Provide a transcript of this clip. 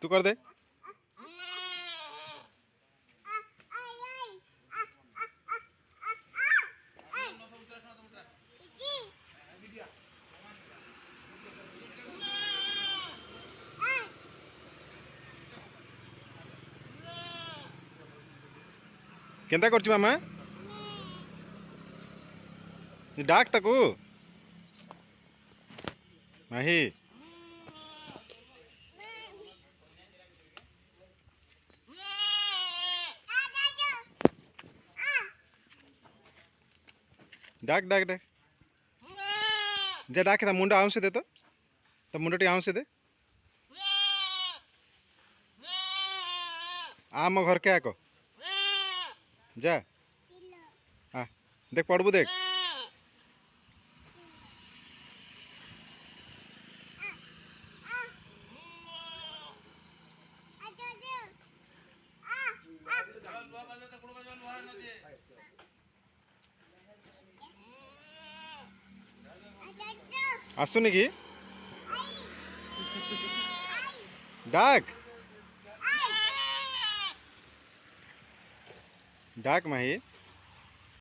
तू कर दे। केंता करछु मामा डाक ताकू माही डाक डाक डाक जा डाक ता मुंडा आउं से दे तो मुंडा टी आउं से दे आम घर के आको जा हाँ देख पड़बू देख आसुनी कि डाक डाक माही।